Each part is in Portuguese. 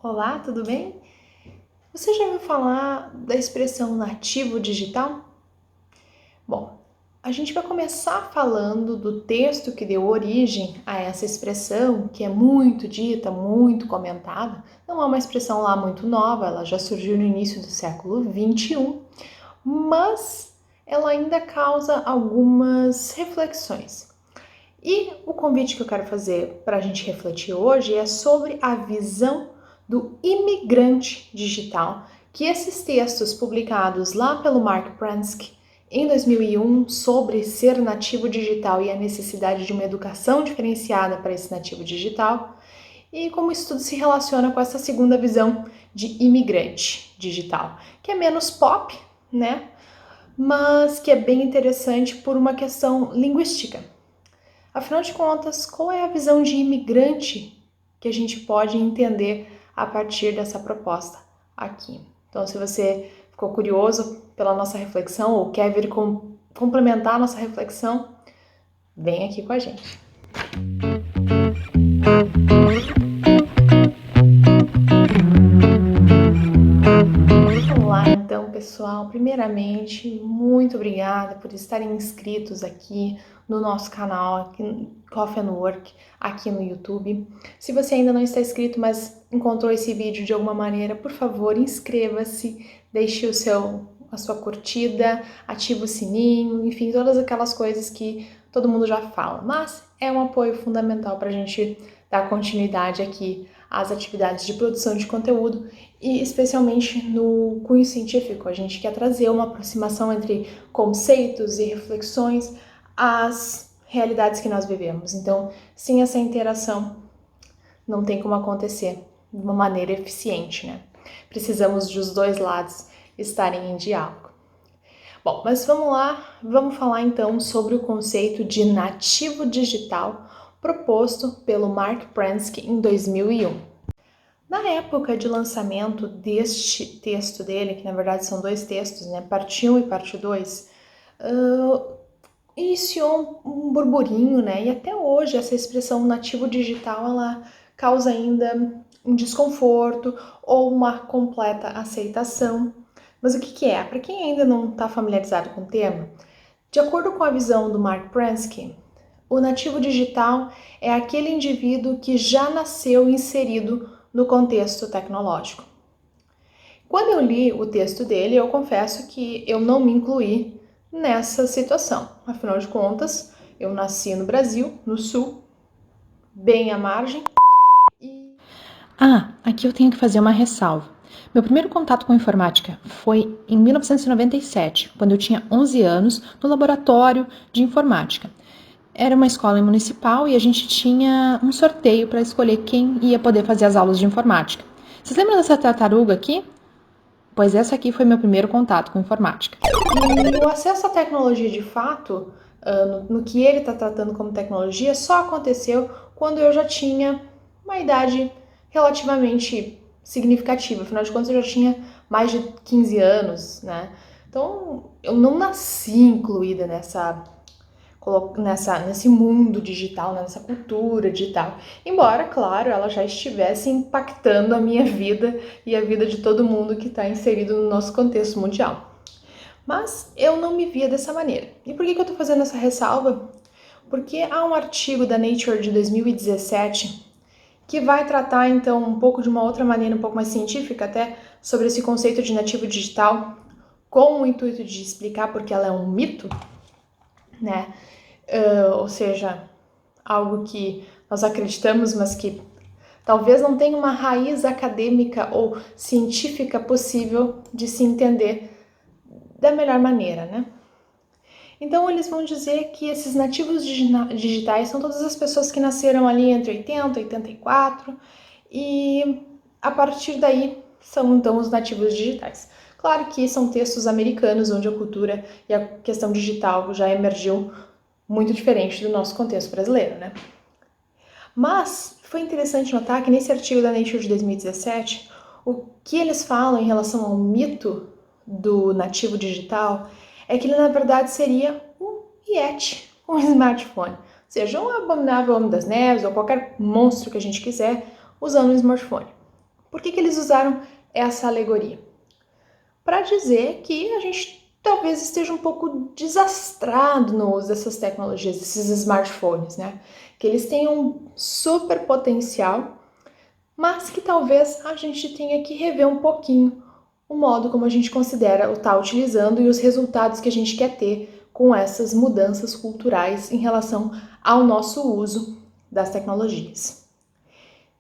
Olá, tudo bem? Você já ouviu falar da expressão nativo digital? Bom, a gente vai começar falando do texto que deu origem a essa expressão, que é muito dita, muito comentada. Não é uma expressão lá muito nova, ela já surgiu no início do século XXI, mas ela ainda causa algumas reflexões. E o convite que eu quero fazer para a gente refletir hoje é sobre a visão do imigrante digital, que esses textos publicados lá pelo Mark Prensky em 2001 sobre ser nativo digital e a necessidade de uma educação diferenciada para esse nativo digital, e como isso tudo se relaciona com essa segunda visão de imigrante digital, que é menos pop, né? Mas que é bem interessante por uma questão linguística. Afinal de contas, qual é a visão de imigrante que a gente pode entender a partir dessa proposta aqui? Então, se você ficou curioso pela nossa reflexão ou quer vir complementar a nossa reflexão, vem aqui com a gente. Olá, então, pessoal. Primeiramente, muito obrigada por estarem inscritos aqui no nosso canal, aqui, Coffee and Work, aqui no YouTube. Se você ainda não está inscrito, mas encontrou esse vídeo de alguma maneira, por favor, inscreva-se, deixe a sua curtida, ative o sininho, enfim, todas aquelas coisas que todo mundo já fala. Mas é um apoio fundamental para a gente dar continuidade aqui às atividades de produção de conteúdo e especialmente no cunho científico. A gente quer trazer uma aproximação entre conceitos e reflexões às realidades que nós vivemos. Então, sem essa interação, não tem como acontecer de uma maneira eficiente, né? Precisamos dos dois lados estarem em diálogo. Bom, mas vamos lá, vamos falar então sobre o conceito de nativo digital proposto pelo Mark Prensky em 2001. Na época de lançamento deste texto dele, que na verdade são dois textos, né, parte 1 e parte 2, iniciou um burburinho, né, e até hoje essa expressão nativo digital, ela causa ainda um desconforto ou uma completa aceitação. Mas o que é? Para quem ainda não está familiarizado com o termo, de acordo com a visão do Mark Prensky, o nativo digital é aquele indivíduo que já nasceu inserido no contexto tecnológico. Quando eu li o texto dele, eu confesso que eu não me incluí nessa situação. Afinal de contas, eu nasci no Brasil, no Sul, bem à margem. Aqui eu tenho que fazer uma ressalva. Meu primeiro contato com informática foi em 1997, quando eu tinha 11 anos, no laboratório de informática. Era uma escola municipal e a gente tinha um sorteio para escolher quem ia poder fazer as aulas de informática. Vocês lembram dessa tartaruga aqui? Pois essa aqui foi meu primeiro contato com informática. E o acesso à tecnologia de fato, no que ele está tratando como tecnologia, só aconteceu quando eu já tinha uma idade relativamente significativa. Afinal de contas, eu já tinha mais de 15 anos, né? Então, eu não nasci incluída nesse mundo digital, nessa cultura digital. Embora, claro, ela já estivesse impactando a minha vida e a vida de todo mundo que está inserido no nosso contexto mundial. Mas eu não me via dessa maneira. E por que eu estou fazendo essa ressalva? Porque há um artigo da Nature de 2017 que vai tratar, então, um pouco de uma outra maneira, um pouco mais científica até, sobre esse conceito de nativo digital, com o intuito de explicar porque ela é um mito, né? Ou seja, algo que nós acreditamos, mas que talvez não tenha uma raiz acadêmica ou científica possível de se entender da melhor maneira, né? Então eles vão dizer que esses nativos digitais são todas as pessoas que nasceram ali entre 80 e 84 e a partir daí são então os nativos digitais. Claro que são textos americanos onde a cultura e a questão digital já emergiu muito diferente do nosso contexto brasileiro, né? Mas foi interessante notar que nesse artigo da Nature de 2017, o que eles falam em relação ao mito do nativo digital é que ele na verdade seria um Yeti, um smartphone, ou seja, um abominável homem das neves ou qualquer monstro que a gente quiser usando um smartphone. Por que eles usaram essa alegoria? Para dizer que a gente talvez esteja um pouco desastrado no uso dessas tecnologias, desses smartphones, né? Que eles têm um super potencial, mas que talvez a gente tenha que rever um pouquinho o modo como a gente considera o estar utilizando e os resultados que a gente quer ter com essas mudanças culturais em relação ao nosso uso das tecnologias.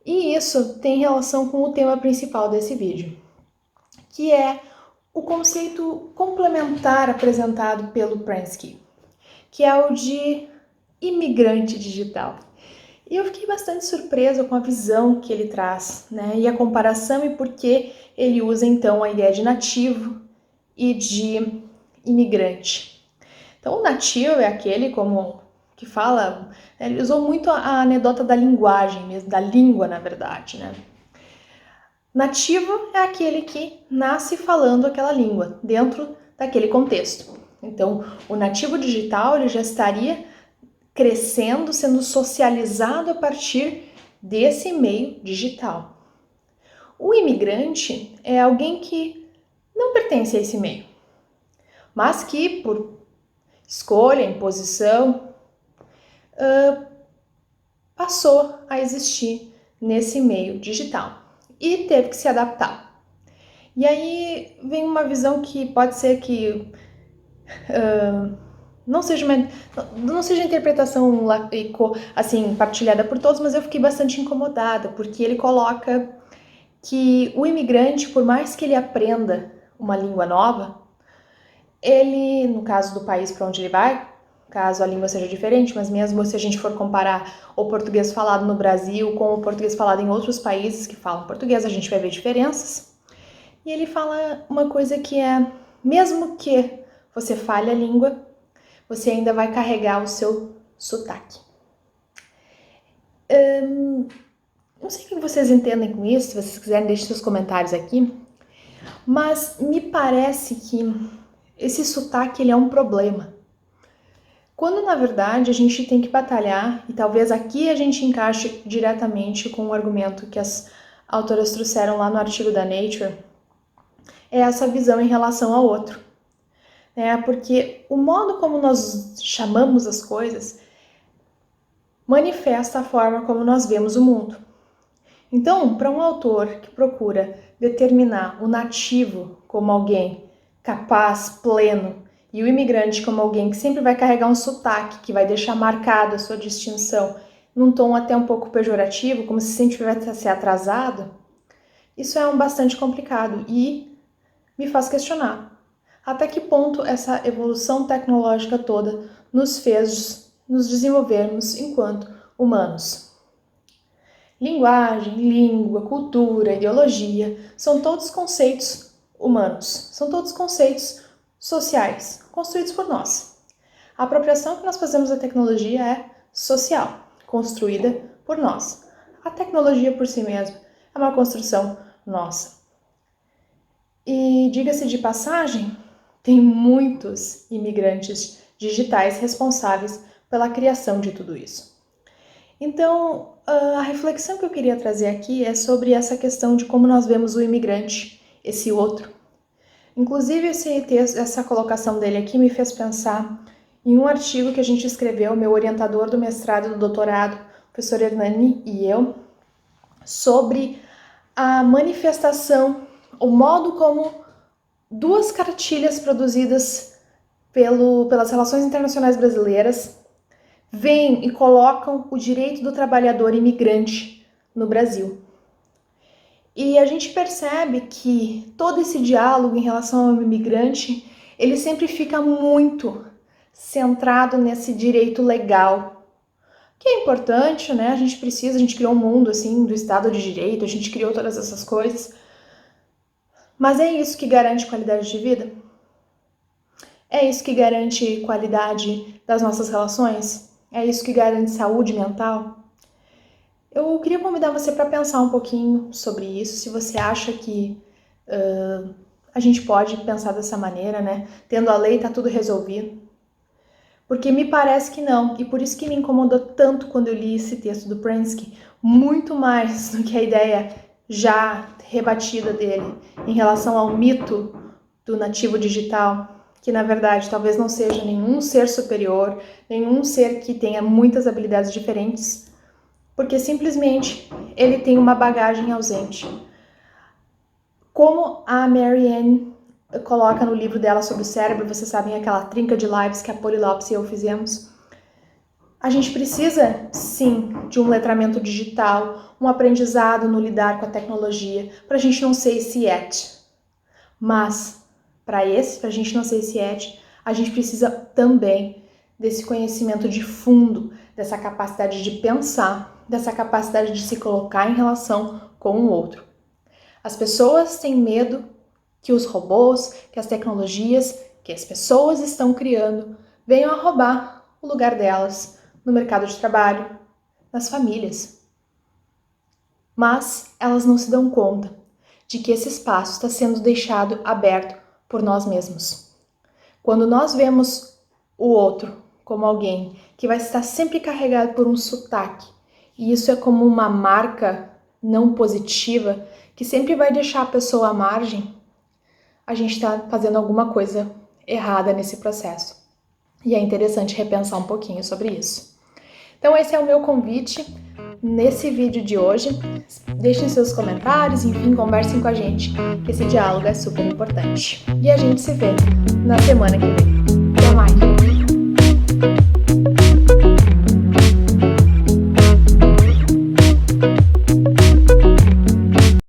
E isso tem relação com o tema principal desse vídeo, que é o conceito complementar apresentado pelo Prensky, que é o de imigrante digital. E eu fiquei bastante surpresa com a visão que ele traz, né? E a comparação e por que ele usa então a ideia de nativo e de imigrante. Então, o nativo é aquele como que fala, ele usou muito a anedota da linguagem mesmo, da língua, na verdade, né? Nativo é aquele que nasce falando aquela língua, dentro daquele contexto. Então, o nativo digital ele já estaria crescendo, sendo socializado a partir desse meio digital. O imigrante é alguém que não pertence a esse meio, mas que, por escolha, imposição, passou a existir nesse meio digital e teve que se adaptar. E aí vem uma visão que pode ser que não seja interpretação assim partilhada por todos, mas eu fiquei bastante incomodada, porque ele coloca que o imigrante, por mais que ele aprenda uma língua nova, ele, no caso do país para onde ele vai, caso a língua seja diferente, mas mesmo se a gente for comparar o português falado no Brasil com o português falado em outros países que falam português, a gente vai ver diferenças. E ele fala uma coisa que é, mesmo que você fale a língua, você ainda vai carregar o seu sotaque. Não sei o que vocês entendem com isso, se vocês quiserem deixem seus comentários aqui, mas me parece que esse sotaque ele é um problema. Quando na verdade a gente tem que batalhar, e talvez aqui a gente encaixe diretamente com o argumento que as autoras trouxeram lá no artigo da Nature, é essa visão em relação ao outro. Porque o modo como nós chamamos as coisas manifesta a forma como nós vemos o mundo. Então, para um autor que procura determinar o nativo como alguém capaz, pleno, e o imigrante como alguém que sempre vai carregar um sotaque, que vai deixar marcado a sua distinção, num tom até um pouco pejorativo, como se sempre tivesse atrasado, isso é bastante complicado e me faz questionar até que ponto essa evolução tecnológica toda nos fez nos desenvolvermos enquanto humanos. Linguagem, língua, cultura, ideologia, são todos conceitos humanos, são todos conceitos sociais, construídos por nós. A apropriação que nós fazemos da tecnologia é social, construída por nós. A tecnologia por si mesma é uma construção nossa. E diga-se de passagem, tem muitos imigrantes digitais responsáveis pela criação de tudo isso. Então, a reflexão que eu queria trazer aqui é sobre essa questão de como nós vemos o imigrante, esse outro. Inclusive, essa colocação dele aqui me fez pensar em um artigo que a gente escreveu, meu orientador do mestrado e do doutorado, o professor Hernani e eu, sobre a manifestação, o modo como duas cartilhas produzidas pelas Relações Internacionais Brasileiras vêm e colocam o direito do trabalhador imigrante no Brasil. E a gente percebe que todo esse diálogo em relação ao imigrante, ele sempre fica muito centrado nesse direito legal, que é importante, né? A gente criou um mundo assim do Estado de Direito, a gente criou todas essas coisas. Mas é isso que garante qualidade de vida? É isso que garante qualidade das nossas relações? É isso que garante saúde mental? Eu queria convidar você para pensar um pouquinho sobre isso, se você acha que a gente pode pensar dessa maneira, né? Tendo a lei, tá tudo resolvido. Porque me parece que não, e por isso que me incomodou tanto quando eu li esse texto do Prensky, muito mais do que a ideia já rebatida dele em relação ao mito do nativo digital, que na verdade talvez não seja nenhum ser superior, nenhum ser que tenha muitas habilidades diferentes, porque simplesmente ele tem uma bagagem ausente. Como a Marianne coloca no livro dela sobre o cérebro, vocês sabem aquela trinca de lives que a Polly Lopes e eu fizemos, a gente precisa, sim, de um letramento digital, um aprendizado no lidar com a tecnologia, para a gente não ser esse et. Mas, para a gente não ser esse et, a gente precisa também desse conhecimento de fundo, dessa capacidade de pensar, dessa capacidade de se colocar em relação com o outro. As pessoas têm medo que os robôs, que as tecnologias, que as pessoas estão criando venham a roubar o lugar delas no mercado de trabalho, nas famílias. Mas elas não se dão conta de que esse espaço está sendo deixado aberto por nós mesmos. Quando nós vemos o outro como alguém que vai estar sempre carregado por um sotaque, e isso é como uma marca não positiva que sempre vai deixar a pessoa à margem, a gente está fazendo alguma coisa errada nesse processo. E é interessante repensar um pouquinho sobre isso. Então esse é o meu convite nesse vídeo de hoje. Deixem seus comentários, enfim, conversem com a gente, que esse diálogo é super importante. E a gente se vê na semana que vem. Até mais!